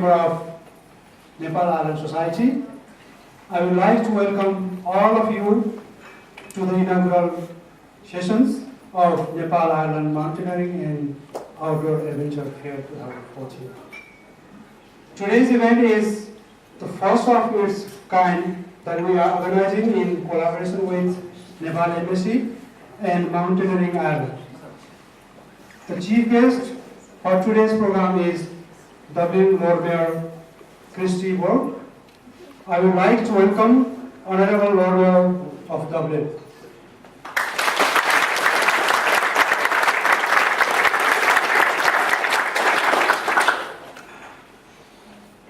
member of Nepal Island Society. I would like to welcome all of you to the inaugural sessions of Nepal Island Mountaineering and Outdoor Adventure Fair 2014. Today's event is the first of its kind that we are organizing in collaboration with Nepal Embassy and Mountaineering Ireland. The chief guest for today's program is Dublin Lord Mayor Christy Borg. I would like to welcome Honourable Lord Mayor of Dublin.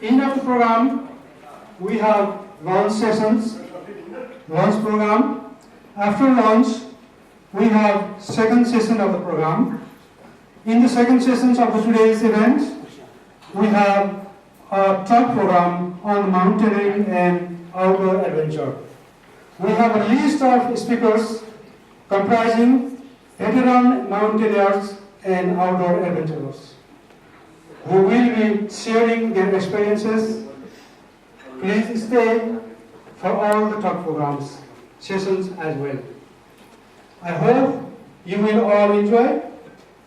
End of the program, we have lunch sessions, lunch program. After lunch, we have second session of the program. In the second session of today's event, we have a talk program on mountaineering and outdoor adventure. We have a list of speakers comprising veteran mountaineers and outdoor adventurers who will be sharing their experiences. Please stay for all the talk programs, sessions as well. I hope you will all enjoy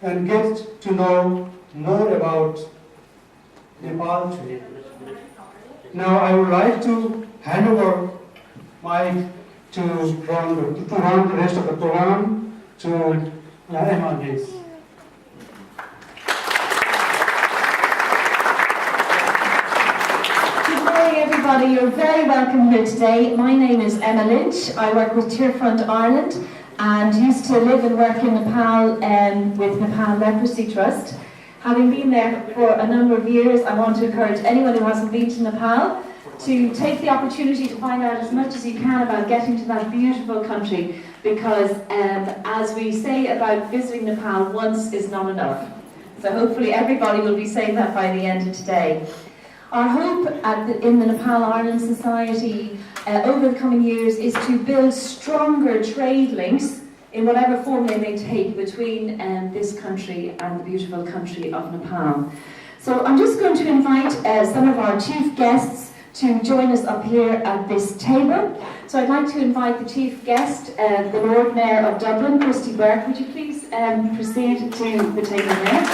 and get to know more about Nepal today. Now I would like to hand over mic to run the rest of the program to Emma Gates. Everybody, you're very welcome here today. My name is Emma Lynch. I work with Tearfront Ireland and used to live and work in Nepal with Nepal Leprosy Trust. Having been there for a number of years, I want to encourage anyone who hasn't been to Nepal to take the opportunity to find out as much as you can about getting to that beautiful country, because as we say about visiting Nepal, once is not enough. So hopefully everybody will be saying that by the end of today. Our hope in the Nepal Ireland Society over the coming years is to build stronger trade links in whatever form they may take between this country and the beautiful country of Nepal. So I'm just going to invite some of our chief guests to join us up here at this table. So I'd like to invite the chief guest, the Lord Mayor of Dublin, Christy Borg. Would you please proceed to the table there?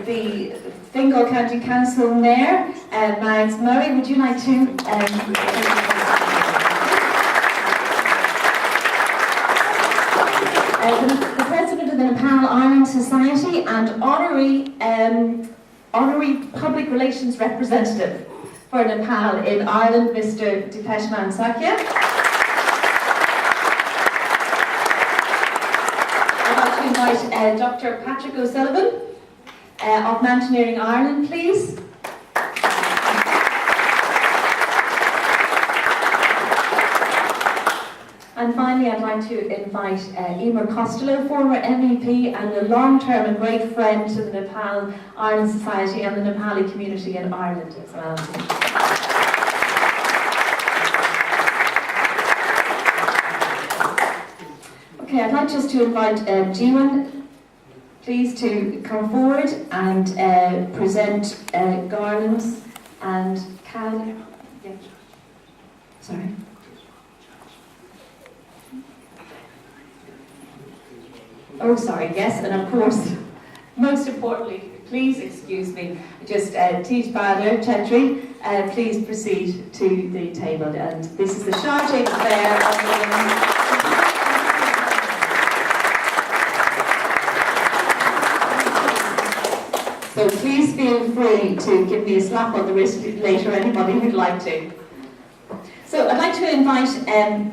The Fingal County Council Mayor, Mags Murray, would you like to the President of the Nepal Ireland Society and Honorary Public Relations Representative for Nepal in Ireland, Mr. Dipeshman Sakya. I'd like to invite Dr. Patrick O'Sullivan of Mountaineering Ireland, please. And finally, I'd like to invite Emer Costello, former MEP and a long-term and great friend to the Nepal Ireland Society and the Nepali community in Ireland as well. Okay, I'd like just to invite Jiwan, please, to come forward and present garlands and sorry. Oh, sorry, yes, and of course, most importantly, please excuse me, just Tej Bader Chetri, please proceed to the table. And this is the Sharjah Fair. So please feel free to give me a slap on the wrist later, anybody who'd like to. So I'd like to invite,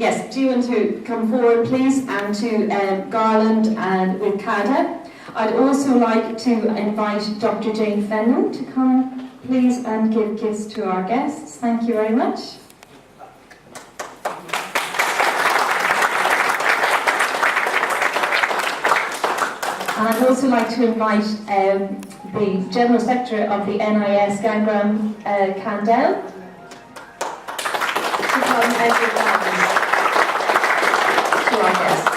yes, Jiwan to come forward, please, and to garland and with Kada. I'd also like to invite Dr. Jane Fenton to come, please, and give gifts to our guests. Thank you very much. And I'd also like to invite the General Secretary of the NIS, Gangram Kandel, to come and give to our guests.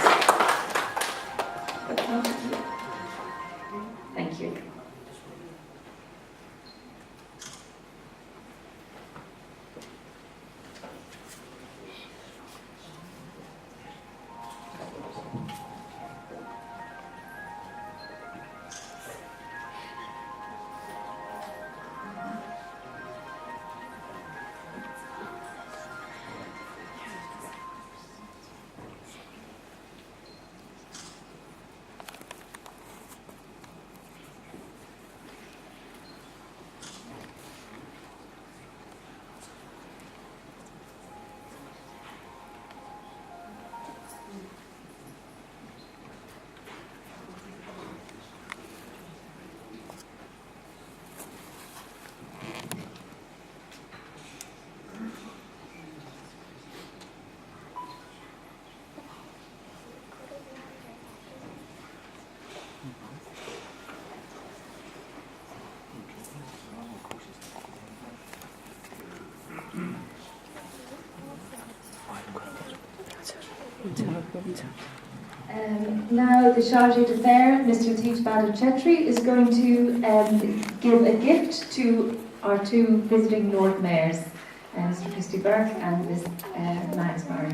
Now the Chargé d'Affaires, Mr. Teach Bader Chetri, is going to give a gift to our two visiting Lord Mayors, Mr. Christy Burke and Ms. Max Murray.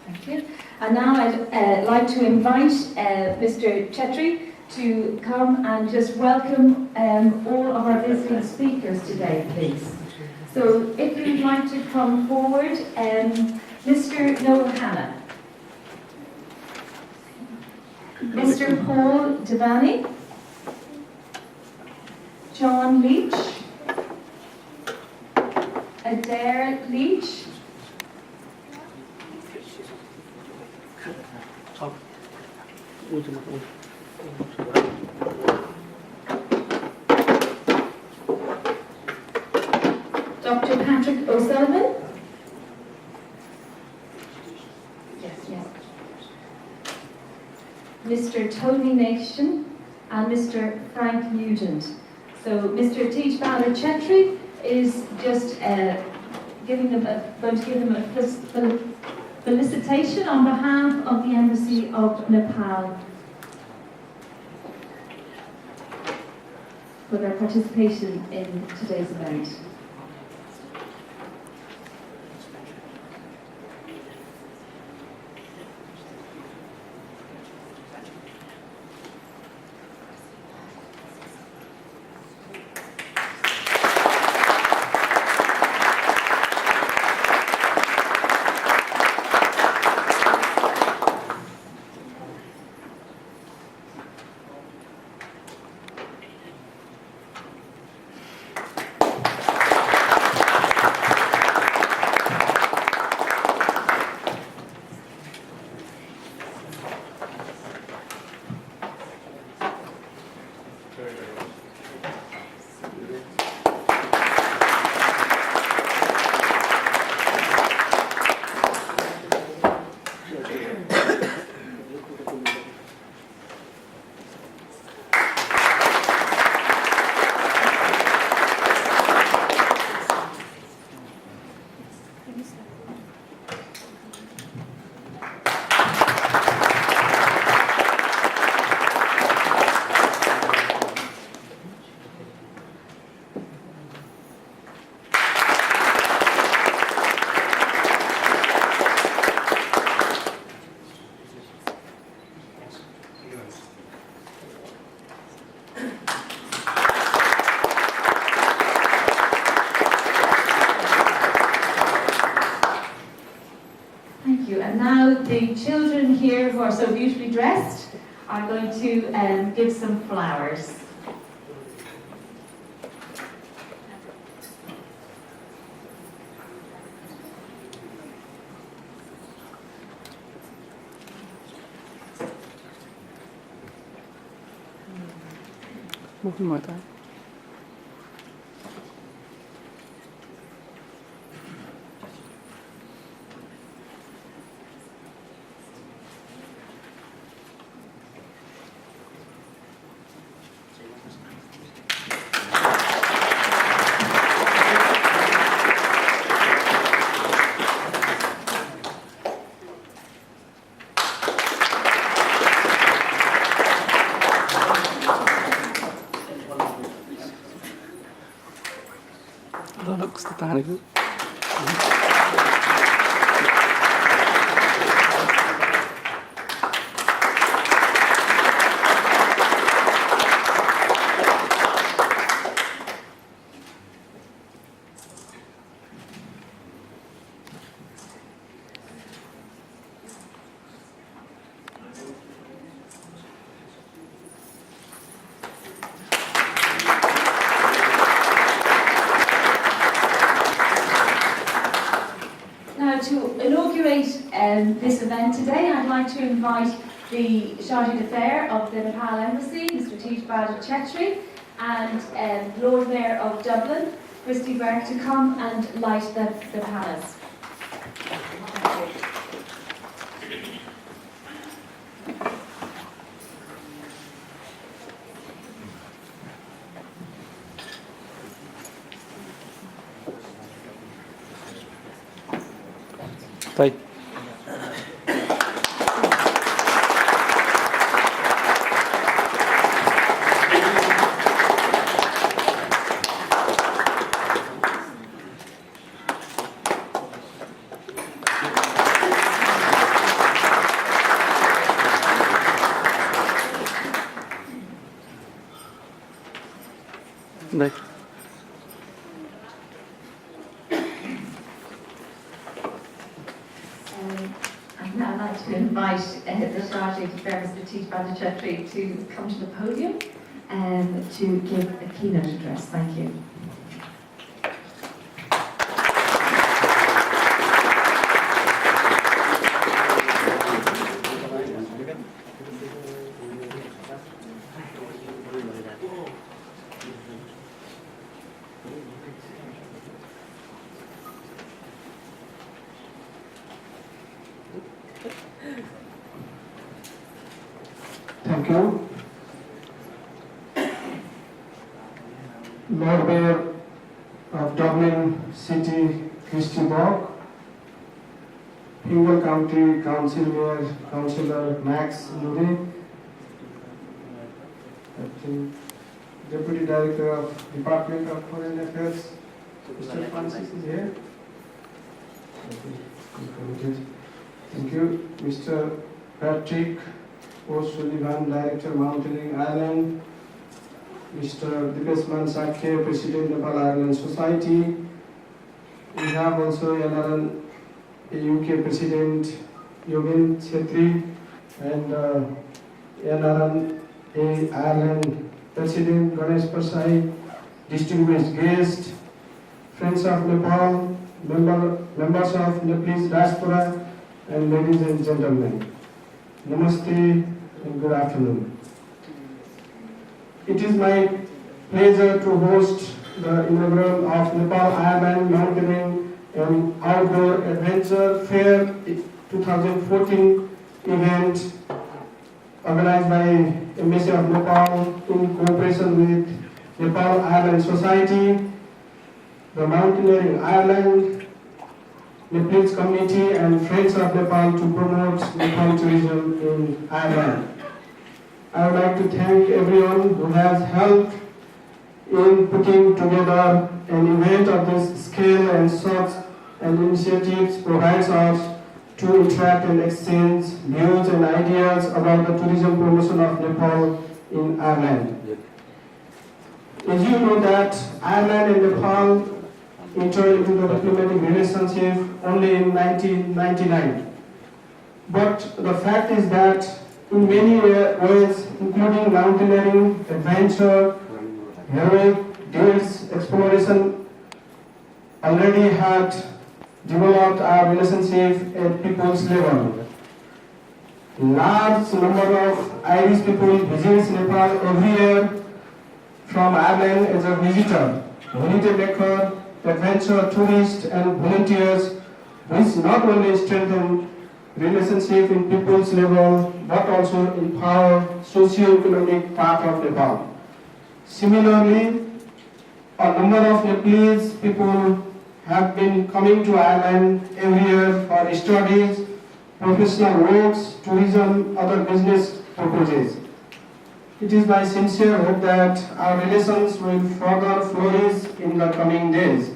Thank you. And now I'd like to invite Mr. Chetri to come and just welcome all of our visiting speakers today, please. So if you'd like to come forward, Mr. Noel Hanna, Mr. Paul Devaney, John Leach, Adair Leach, Dr. Patrick O'Sullivan. Yes. Mr. Tony Nation and Mr. Frank Nugent. So Mr. Teach Bader Chetri is just going to give them a felicitation on behalf of the Embassy of Nepal for their participation in today's event. The children here who are so beautifully dressed are going to give some flowers. To inaugurate this event today, I'd like to invite the Chargé d'Affaires of the Nepal Embassy, Mr. Teach Bader Chetri, and Lord Mayor of Dublin, Christy Burke, to come and light the palace. Bye. Bye. I'd now like to invite the Sergeant Affairs Petit Badachetri to come to the podium to give a keynote address. Thank you. Thank you. Lord Mayor of Dublin City, Christy Bog, Fingal County Councillor Max Lurie, Deputy Director of Department of Foreign Affairs, Mr. Francis is here. Thank you. Mr. Patrick O'Sullivan, Director, Mountaineering Ireland, Mr. Dipesman Sakhe, President, Nepal Ireland Society. We have also NRN UK President Yogin Chetri and NRN Ireland President Ganesh Persai, distinguished guests, friends of Nepal, members of Nepalese diaspora, and ladies and gentlemen. Namaste and good afternoon. It is my pleasure to host the inaugural of Nepal Ironman Mountaineering and Outdoor Adventure Fair 2014 event organized by Embassy of Nepal in cooperation with Nepal Ireland Society, the Mountaineering Ireland, Nepalese Committee and Friends of Nepal to promote Nepal tourism in Ireland. I would like to thank everyone who has helped in putting together an event of this scale, and such an initiative provides us to interact and exchange views and ideas about the tourism promotion of Nepal in Ireland. As you know that Ireland and Nepal entered into the diplomatic relationship only in 1999. But the fact is that in many ways, including mountaineering, adventure, heroic deeds, exploration, already had developed our relationship at people's level. Large number of Irish people visit Nepal every year from Ireland as a visitor, holiday maker, adventure tourists and volunteers, which not only strengthen relationship in people's level but also empower socio-economic part of Nepal. Similarly, a number of Nepalese people have been coming to Ireland every year for studies, professional works, tourism, other business purposes. It is my sincere hope that our relations will further flourish in the coming days.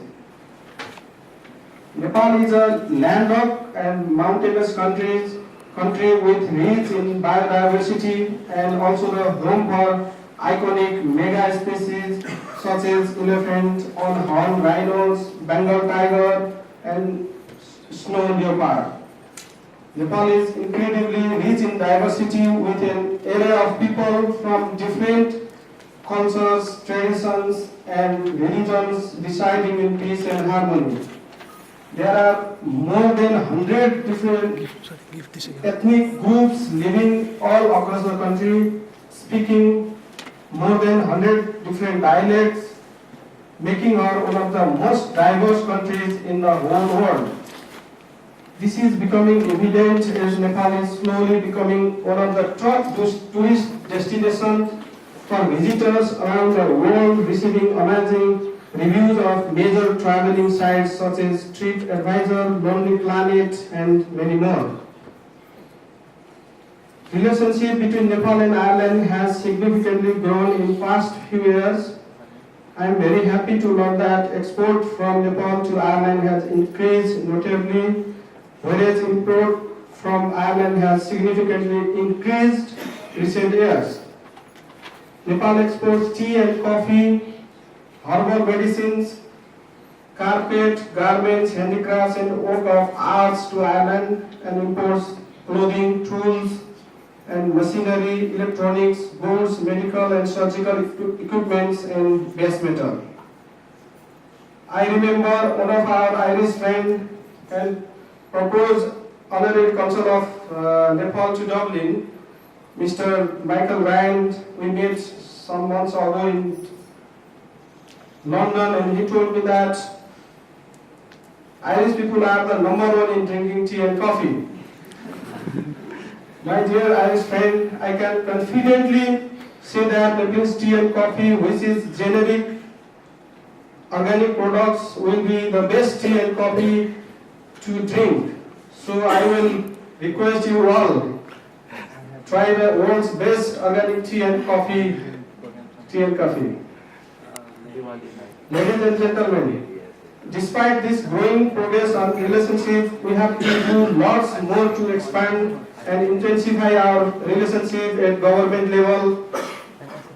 Nepal is a landlocked and mountainous country with rich in biodiversity and also the home for iconic mega species such as elephant, horned rhinos, Bengal tiger, and snow leopard. Nepal is incredibly rich in diversity with an array of people from different cultures, traditions, and religions residing in peace and harmony. There are more than 100 different ethnic groups living all across the country, speaking more than 100 different dialects, making her one of the most diverse countries in the whole world. This is becoming evident as Nepal is slowly becoming one of the top tourist destinations for visitors around the world, receiving amazing reviews of major traveling sites such as TripAdvisor, Lonely Planet, and many more. Relationship between Nepal and Ireland has significantly grown in past few years. I am very happy to note that export from Nepal to Ireland has increased notably, whereas import from Ireland has significantly increased recent years. Nepal exports tea and coffee, herbal medicines, carpet, garments, handicrafts, and work of arts to Ireland, and imports clothing, tools, and machinery, electronics, goods, medical and surgical equipments, and base metal. I remember one of our Irish friends had proposed honorary consul of Nepal to Dublin, Mr. Michael Rand. We met some months ago in London, and he told me that Irish people are the number one in drinking tea and coffee. My dear Irish friend, I can confidently say that Nepal's tea and coffee, which is generic organic products, will be the best tea and coffee to drink. So I will request you all, try the world's best organic tea and coffee. Ladies and gentlemen, despite this growing progress on relationship, we have to do lots more to expand and intensify our relationship at government level,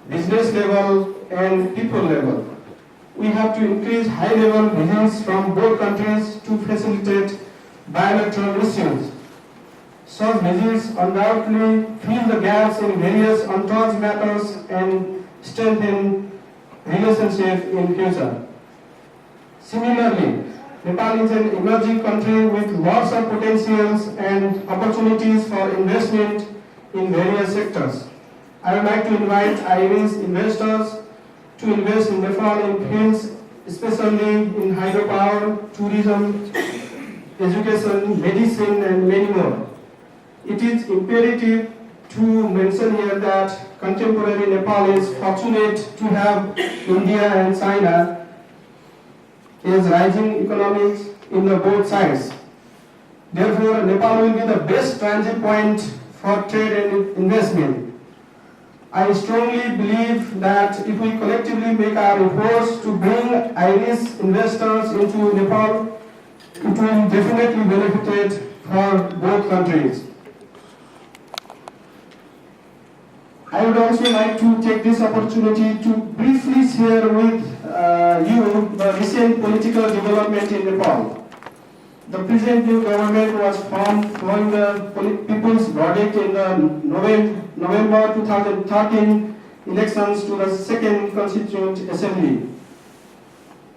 business level, and people level. We have to increase high-level visits from both countries to facilitate bilateral issues. Such visits undoubtedly fill the gaps in various untouched matters and strengthen relationship in future. Similarly, Nepal is an emerging country with lots of potentials and opportunities for investment in various sectors. I would like to invite Irish investors to invest in Nepal in fields especially in hydropower, tourism, education, medicine, and many more. It is imperative to mention here that contemporary Nepal is fortunate to have India and China as rising economies in the both sides. Therefore, Nepal will be the best transit point for trade and investment. I strongly believe that if we collectively make our efforts to bring Irish investors into Nepal, it will definitely benefit for both countries. I would also like to take this opportunity to briefly share with you the recent political development in Nepal. The present new government was formed following the people's verdict in the November 2013 elections to the Second Constituent Assembly.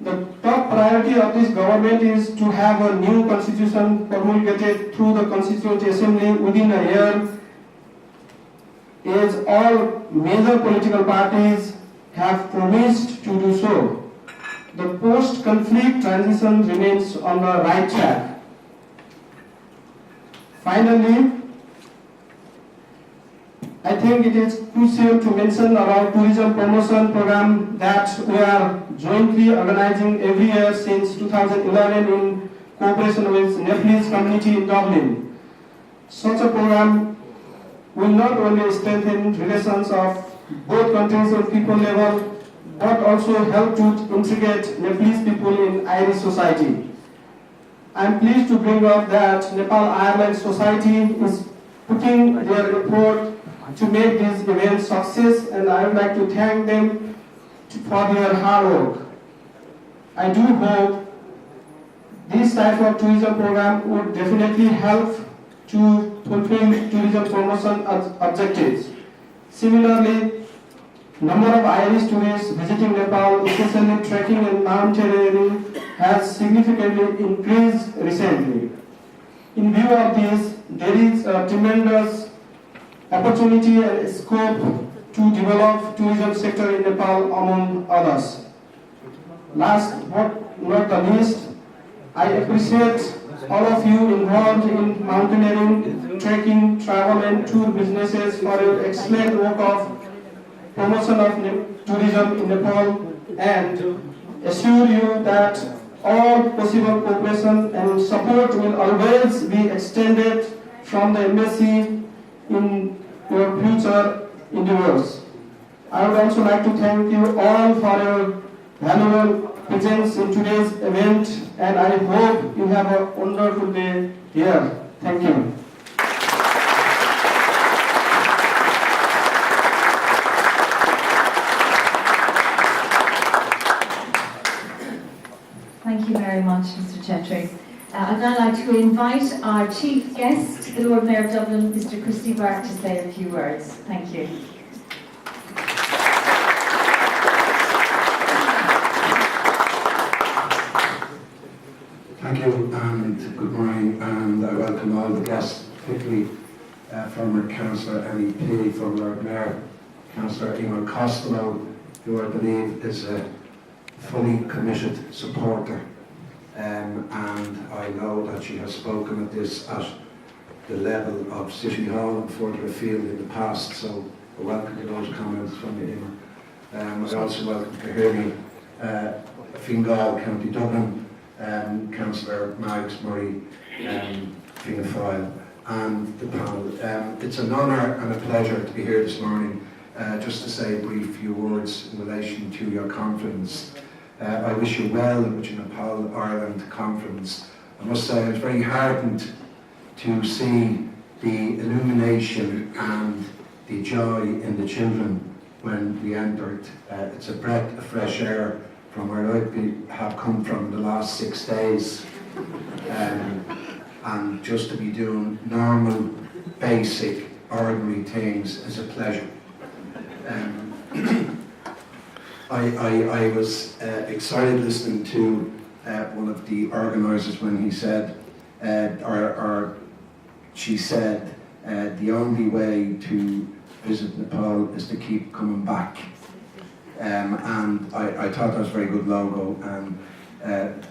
The top priority of this government is to have a new constitution promulgated through the Constituent Assembly within a year, as all major political parties have promised to do so. The post-conflict transition remains on the right track. Finally, I think it is crucial to mention about tourism promotion program that we are jointly organizing every year since 2011 in cooperation with Nepalese community in Dublin. Such a program will not only strengthen relations of both countries on people level, but also help to integrate Nepalese people in Irish society. I am pleased to bring up that Nepal-Ireland Society is putting their effort to make this event success, and I would like to thank them for their hard work. I do hope this type of tourism program would definitely help to fulfill tourism promotion objectives. Similarly, number of Irish tourists visiting Nepal, especially trekking and mountaineering, has significantly increased recently. In view of this, there is a tremendous opportunity and scope to develop tourism sector in Nepal among others. Last but not the least, I appreciate all of you involved in mountaineering, trekking, travel and tour businesses for your excellent work of promotion of tourism in Nepal, and assure you that all possible cooperation and support will always be extended from the embassy in your future endeavors. I would also like to thank you all for your valuable presence in today's event, and I hope you have a wonderful day here. Thank you. Thank you very much, Mr. Chetry. I'd now like to invite our chief guest, the Lord Mayor of Dublin, Mr. Christy Burke, to say a few words. Thank you. Thank you and good morning, and I welcome all the guests, particularly former Councillor MEP, former Lord Mayor, Councillor Eamon Costello, who I believe is a fully committed supporter, and I know that she has spoken at this at the level of City Hall and further afield in the past, so I welcome those comments from you, Eamon. I also welcome Cahirley, Fingal, County Dublin, Councillor Mags Murray, Fianna Fáil, and the panel. It's an honour and a pleasure to be here this morning, just to say a brief few words in relation to your conference. I wish you well with your Nepal Ireland conference. I must say I was very heartened to see the illumination and the joy in the children when we entered. It's a breath of fresh air from where I have come from the last 6 days, and just to be doing normal, basic, ordinary things is a pleasure. I was excited listening to one of the organisers when he said, or she said, the only way to visit Nepal is to keep coming back. And I thought that was a very good logo and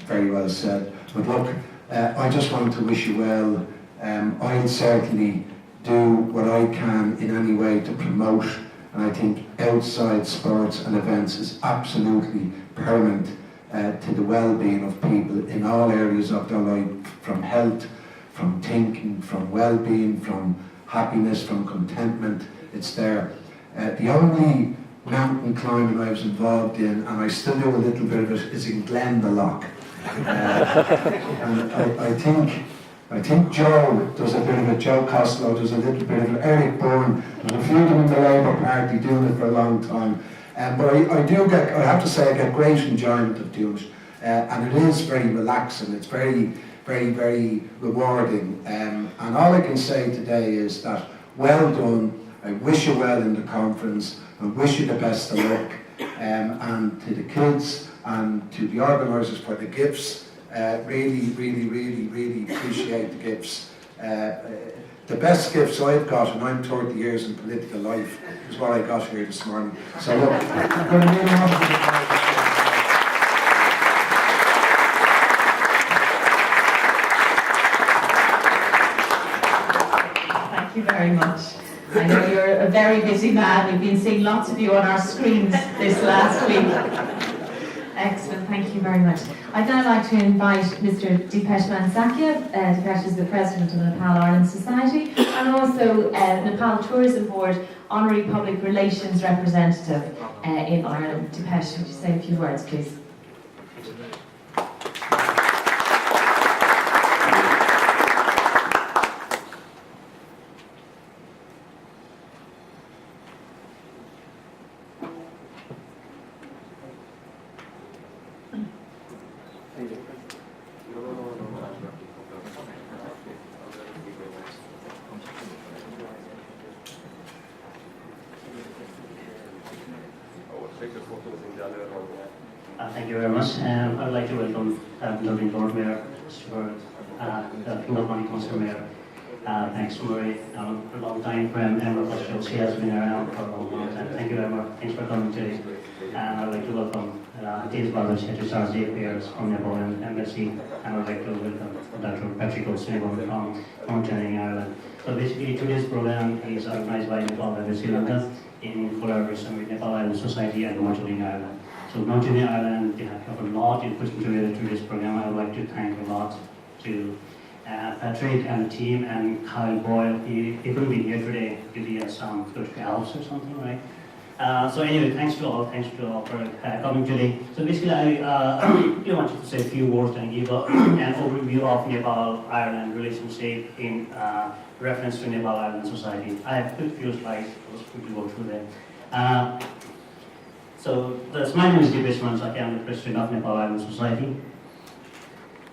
very well said. But look, I just want to wish you well. I'll certainly do what I can in any way to promote, and I think outside sports and events is absolutely paramount to the well-being of people in all areas of their life, from health, from thinking, from well-being, from happiness, from contentment. It's there. The only mountain climbing I was involved in, and I still do a little bit of it, is in Glendalough. And I think Joe does a bit of it, Joe Costello does a little bit of it, Eric Byrne, there's a few of them in the Labour Party doing it for a long time. But I have to say I get great enjoyment of doing it. And it is very relaxing, it's very, very, very rewarding. And all I can say today is that well done. I wish you well in the conference. I wish you the best of luck, and to the kids and to the organisers for the gifts. Really, really, really, really appreciate the gifts. The best gifts I've got, and I'm 30 years in political life, is what I got here this morning. So look, Thank you very much. I know you're a very busy man. We've been seeing lots of you on our screens this last week. Excellent, thank you very much. I'd now like to invite Mr. Dipesh Mansakia. Dipesh is the President of the Nepal Ireland Society and also Nepal Tourism Board Honorary Public Relations Representative in Ireland. Dipesh, would you say a few words, please? Thank you very much. I'd like to welcome Dublin Lord Mayor, Stuart, the Killarney Council Mayor. Thanks, Murray, a long time friend, Emma Costello. She has been around for a long time. Thank you very much. Thanks for coming today. And I'd like to welcome James Ballard, Secretary State Affairs from Nepal and Embassy. And I'd like to welcome Dr. Patrick O'Sullivan from Mountaineering Ireland. So basically, today's program is organized by Nepal Embassy London in collaboration with Nepal Island Society and Mountaineering Ireland. So Mountaineering Ireland, they have covered a lot in putting together today's program. I would like to thank a lot to Patrick and the team and Kyle Boyle. He couldn't be here today due to some good helps or something, right? So anyway, thanks to all for coming today. So basically, I really wanted to say a few words and give an overview of Nepal-Ireland relationship in reference to Nepal-Ireland society. I have quick few slides, let's quickly go through them. My name is Dipesh Mansaki, I'm the president of Nepal-Ireland Society.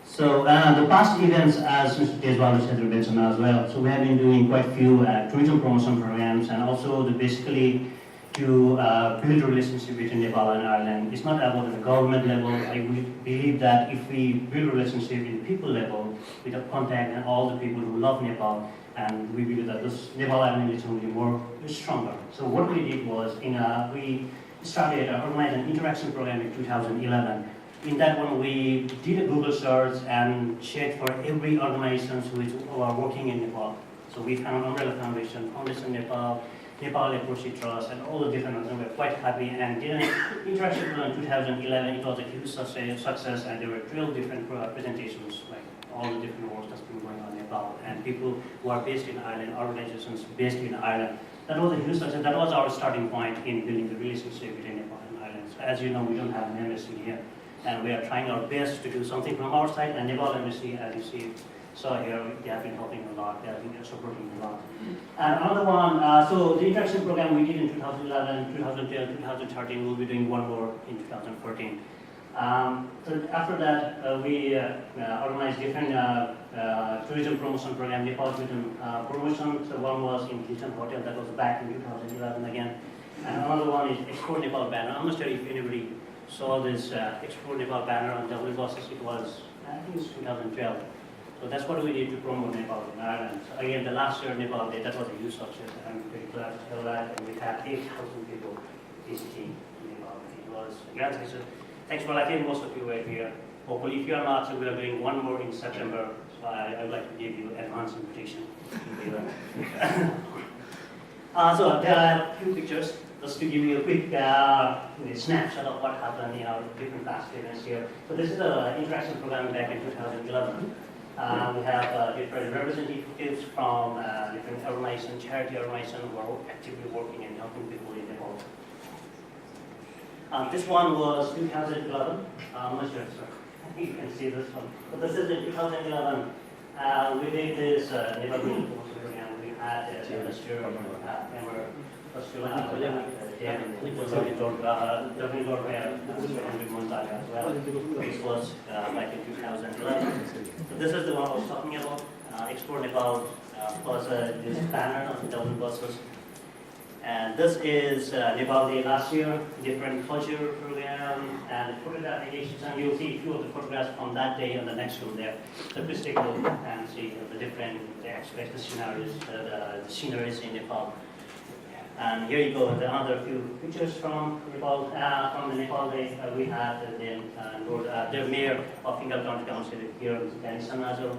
So the past events, as Mr. Tezwala said, mentioned as well. So we have been doing quite a few tourism promotion programs, and also basically to build a relationship between Nepal and Ireland. It's not about the government level. I believe that if we build a relationship in the people level, with the contact and all the people who love Nepal, and we believe that this Nepal-Ireland relation will be more stronger. So what we did was, we started organized an interaction program in 2011. In that one, we did a Google search and checked for every organization which are working in Nepal. So we found Umbrella Foundation, Foundation Nepal, Nepal Leprosy Trust, and all the different ones. We were quite happy and did an interaction program in 2011. It was a huge success, and there were 12 different presentations, like all the different work that's been going on in Nepal, and people who are based in Ireland, organizations based in Ireland. That was a huge success. That was our starting point in building the relationship between Nepal and Ireland. So as you know, we don't have an embassy here, and we are trying our best to do something from our side. And Nepal embassy, as you see, here, they have been helping a lot. They have been supporting a lot. And another one, so the interaction program we did in 2011, 2012, 2013. We'll be doing one more in 2014. So after that, we organized different tourism promotion program, Nepal tourism promotion. So one was in Hilton Hotel, that was back in 2011 again. And another one is Explore Nepal banner. I'm not sure if anybody saw this Explore Nepal banner on double buses. It was, I think it's 2012. So that's what we did to promote Nepal in Ireland. So again, the last year Nepal Day, that was a huge success. I'm very glad to tell that. And we had 8,000 people visiting Nepal. It was a great success. Thanks for liking. Most of you were here. Hopefully, if you are not, so we are doing one more in September. So I would like to give you advance invitation. So there are a few pictures, just to give you a quick snapshot of what happened in our different past events here. So this is the interaction program back in 2011. We have different representatives from different organizations, charity organizations who are actively working and helping people in Nepal. This one was 2011. I'm not sure, sir. You can see this one. But this is in 2011. We did this Nepal program. We had last year, This was back in 2011. So this is the one I was talking about. Explore Nepal was this banner of the double buses. And this is Nepal Day last year, different culture program and photographic exhibition. You'll see a few of the photographs from that day on the next room there. So please take a look and see the different aspects, the sceneries in Nepal. And here you go, another few pictures from Nepal, from the Nepal Day. We had the mayor of Fingal County Council here, Radisson as well.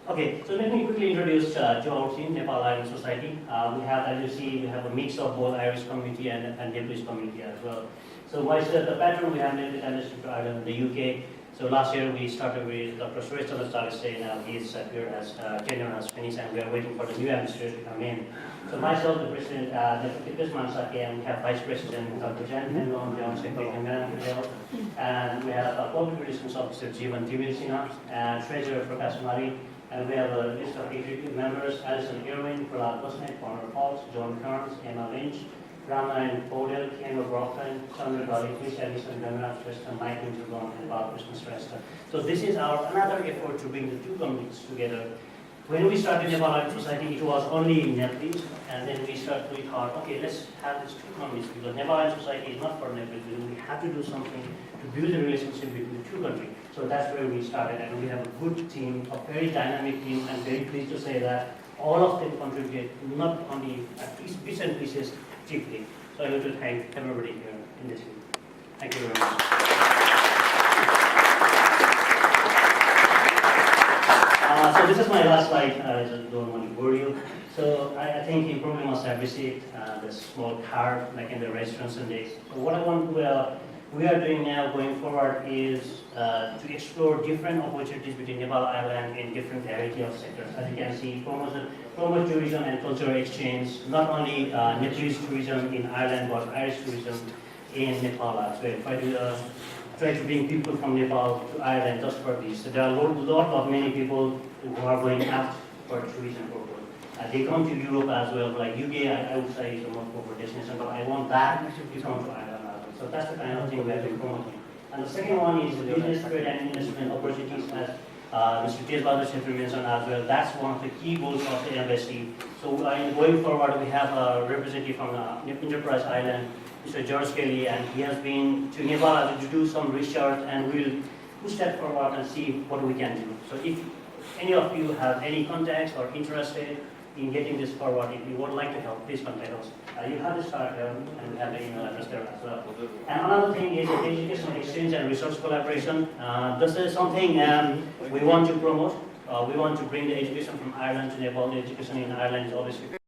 Okay, so let me quickly introduce to our team, Nepal-Ireland Society. We have, as you see, we have a mix of both Irish community and Nepalese community as well. So the pattern we have made with Amnesty to Ireland, the UK. So last year we started with Dr. Suresh Chandra saying now he's here as tenure has finished, and we are waiting for the new administrator to come in. So myself, the president, Deputy Dipesh Mansaki, and we have Vice President Dr. Jan Henlon, John Secretary, and we have Public Relations Officer Jeevan Tivirsina, and Treasurer Prakash Mari. And we have a list of executive members: Alison Irwin, Prahlad Bosnet, Connor Fox, John Kearns, Emma Lynch, Ramayan Podel, Ken O'Brien, Chandra Gali, Chris Ellison, Gamraj Shrestha, Mike Winterborn, and Bob Krishna Shrestha. So this is another effort to bring the two communities together. When we started Nepal-Ireland Society, it was only Nepalese, and then we thought, okay, let's have these two communities, because Nepal-Ireland Society is not for Nepalese. We have to do something to build a relationship between the two countries. So that's where we started, and we have a good team, a very dynamic team, and very pleased to say that all of them contribute, not only bits and pieces chiefly. So I want to thank everybody here in this team. Thank you very much. So this is my last slide. I just don't want to bore you. So I think you probably must have received the small card like in the restaurants and days. So what I want to, we are doing now going forward is to explore different opportunities between Nepal Ireland in different variety of sectors. As you can see, promote tourism and cultural exchange, not only Nepalese tourism in Ireland but Irish tourism in Nepal as well. Try to bring people from Nepal to Ireland just for this. So there are a lot of many people who are going out for tourism purpose. They come to Europe as well, like UK, I would say is a most popular destination, but I want that to come to Ireland as well. So that's the kind of thing we have been promoting. And the second one is business, trade and investment opportunities, as Mr. Tezbahadur Shetty mentioned as well. That's one of the key goals of the embassy. So going forward, we have a representative from Enterprise Island, Mr. George Kelly, and he has been to Nepal to do some research, and we'll push that forward and see what we can do. So if any of you have any contacts or interested in getting this forward, if you would like to help, please contact us. You have this card here, and we have the email address there as well. And another thing is educational exchange and research collaboration. This is something we want to promote. We want to bring the education from Ireland to Nepal. The education in Ireland is obviously